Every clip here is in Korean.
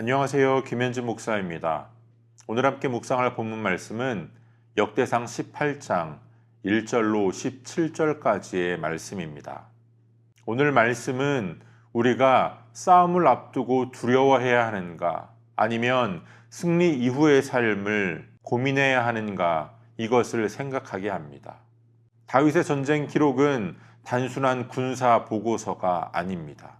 안녕하세요. 김현진 목사입니다. 오늘 함께 묵상할 본문 말씀은 역대상 18장 1절로 17절까지의 말씀입니다. 오늘 말씀은 우리가 싸움을 앞두고 두려워해야 하는가, 아니면 승리 이후의 삶을 고민해야 하는가, 이것을 생각하게 합니다. 다윗의 전쟁 기록은 단순한 군사 보고서가 아닙니다.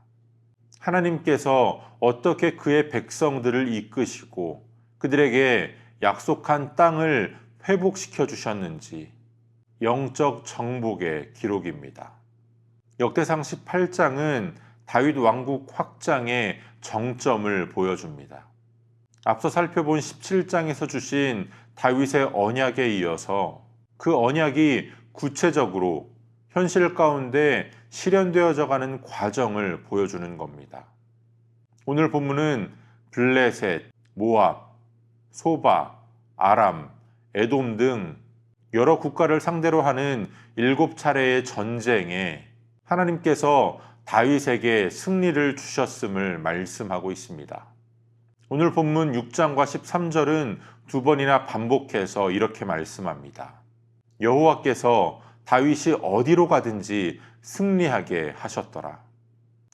하나님께서 어떻게 그의 백성들을 이끄시고 그들에게 약속한 땅을 회복시켜 주셨는지 영적 정복의 기록입니다. 역대상 18장은 다윗 왕국 확장의 정점을 보여줍니다. 앞서 살펴본 17장에서 주신 다윗의 언약에 이어서 그 언약이 구체적으로 현실 가운데 실현되어져 가는 과정을 보여주는 겁니다. 오늘 본문은 블레셋, 모압, 소바, 아람, 에돔 등 여러 국가를 상대로 하는 7차례의 전쟁에 하나님께서 다윗에게 승리를 주셨음을 말씀하고 있습니다. 오늘 본문 6장과 13절은 두 번이나 반복해서 이렇게 말씀합니다. 여호와께서 다윗이 어디로 가든지 승리하게 하셨더라.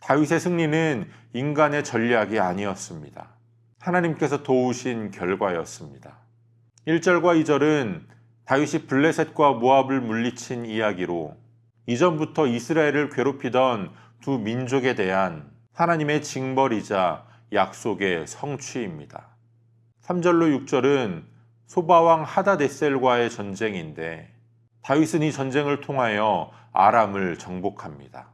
다윗의 승리는 인간의 전략이 아니었습니다. 하나님께서 도우신 결과였습니다. 1절과 2절은 다윗이 블레셋과 모압을 물리친 이야기로 이전부터 이스라엘을 괴롭히던 두 민족에 대한 하나님의 징벌이자 약속의 성취입니다. 3절로 6절은 소바왕 하다데셀과의 전쟁인데 다윗은 이 전쟁을 통하여 아람을 정복합니다.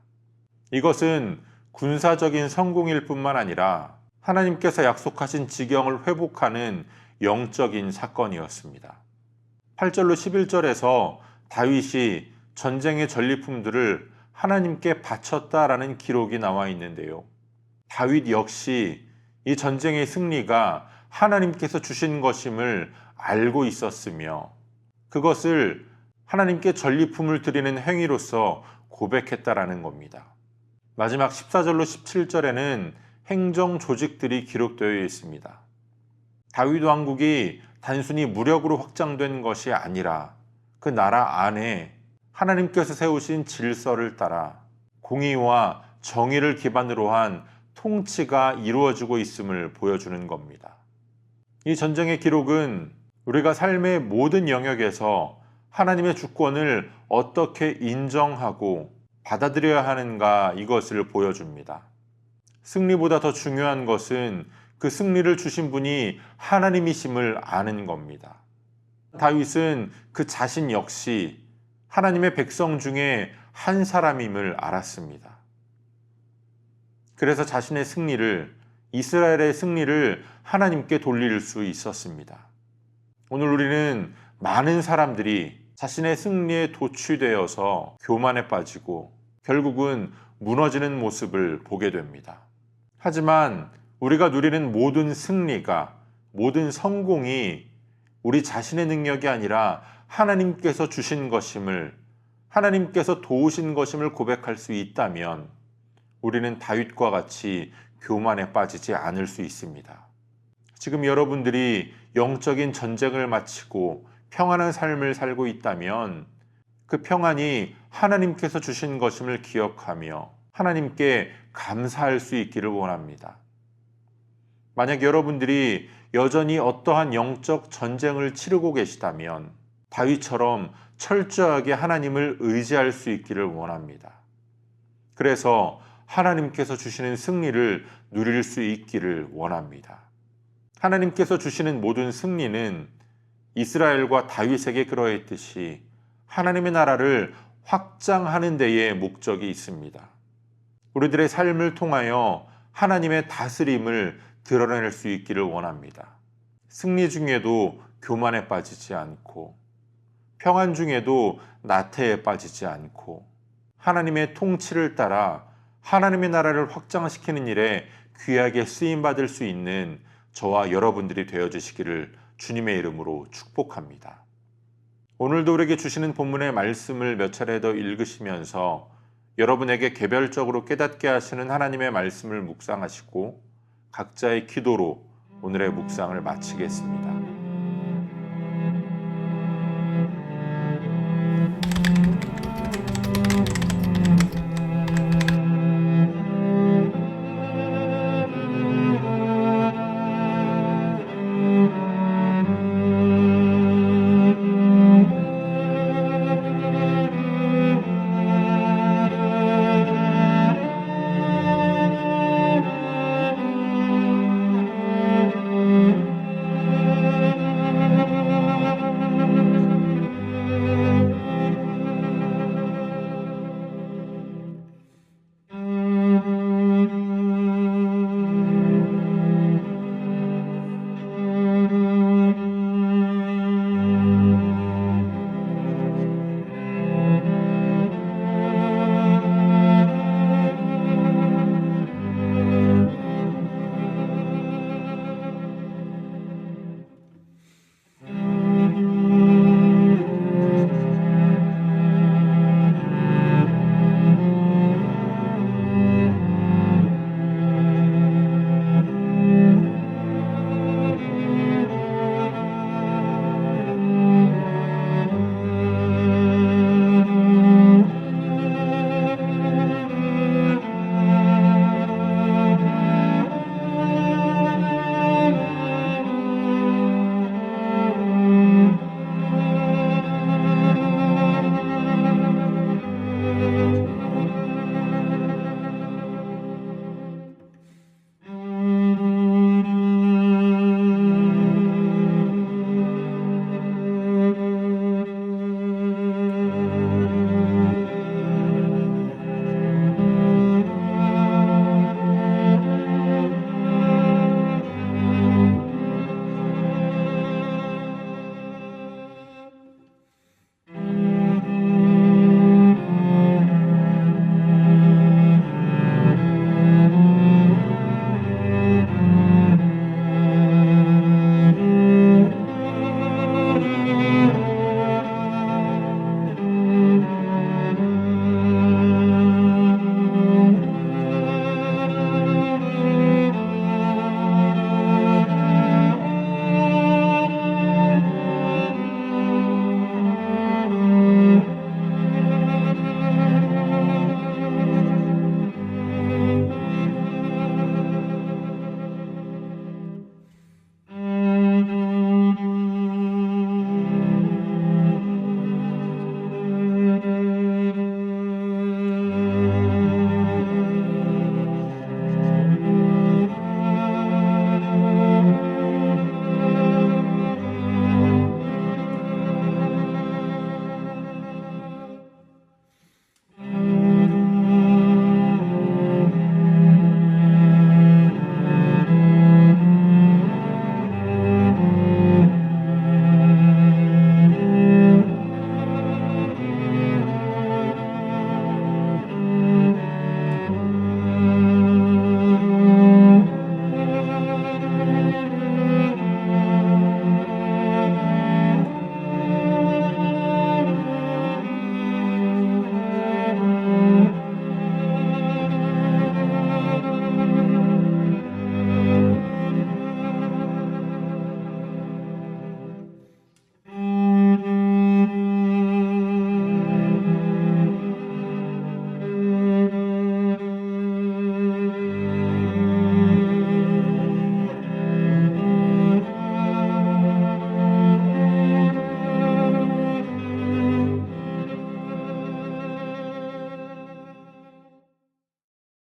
이것은 군사적인 성공일 뿐만 아니라 하나님께서 약속하신 지경을 회복하는 영적인 사건이었습니다. 8절로 11절에서 다윗이 전쟁의 전리품들을 하나님께 바쳤다라는 기록이 나와 있는데요. 다윗 역시 이 전쟁의 승리가 하나님께서 주신 것임을 알고 있었으며 그것을 하나님께 전리품을 드리는 행위로서 고백했다라는 겁니다. 마지막 14절로 17절에는 행정 조직들이 기록되어 있습니다. 다윗 왕국이 단순히 무력으로 확장된 것이 아니라 그 나라 안에 하나님께서 세우신 질서를 따라 공의와 정의를 기반으로 한 통치가 이루어지고 있음을 보여주는 겁니다. 이 전쟁의 기록은 우리가 삶의 모든 영역에서 하나님의 주권을 어떻게 인정하고 받아들여야 하는가, 이것을 보여줍니다. 승리보다 더 중요한 것은 그 승리를 주신 분이 하나님이심을 아는 겁니다. 다윗은 그 자신 역시 하나님의 백성 중에 한 사람임을 알았습니다. 그래서 자신의 승리를, 이스라엘의 승리를 하나님께 돌릴 수 있었습니다. 오늘 우리는 많은 사람들이 자신의 승리에 도취되어서 교만에 빠지고 결국은 무너지는 모습을 보게 됩니다. 하지만 우리가 누리는 모든 승리가, 모든 성공이 우리 자신의 능력이 아니라 하나님께서 주신 것임을, 하나님께서 도우신 것임을 고백할 수 있다면 우리는 다윗과 같이 교만에 빠지지 않을 수 있습니다. 지금 여러분들이 영적인 전쟁을 마치고 평안한 삶을 살고 있다면 그 평안이 하나님께서 주신 것임을 기억하며 하나님께 감사할 수 있기를 원합니다. 만약 여러분들이 여전히 어떠한 영적 전쟁을 치르고 계시다면 다윗처럼 철저하게 하나님을 의지할 수 있기를 원합니다. 그래서 하나님께서 주시는 승리를 누릴 수 있기를 원합니다. 하나님께서 주시는 모든 승리는 이스라엘과 다윗에게 그러했듯이 하나님의 나라를 확장하는 데에 목적이 있습니다. 우리들의 삶을 통하여 하나님의 다스림을 드러낼 수 있기를 원합니다. 승리 중에도 교만에 빠지지 않고 평안 중에도 나태에 빠지지 않고 하나님의 통치를 따라 하나님의 나라를 확장시키는 일에 귀하게 쓰임받을 수 있는 저와 여러분들이 되어주시기를 주님의 이름으로 축복합니다. 오늘도 우리에게 주시는 본문의 말씀을 몇 차례 더 읽으시면서 여러분에게 개별적으로 깨닫게 하시는 하나님의 말씀을 묵상하시고 각자의 기도로 오늘의 묵상을 마치겠습니다.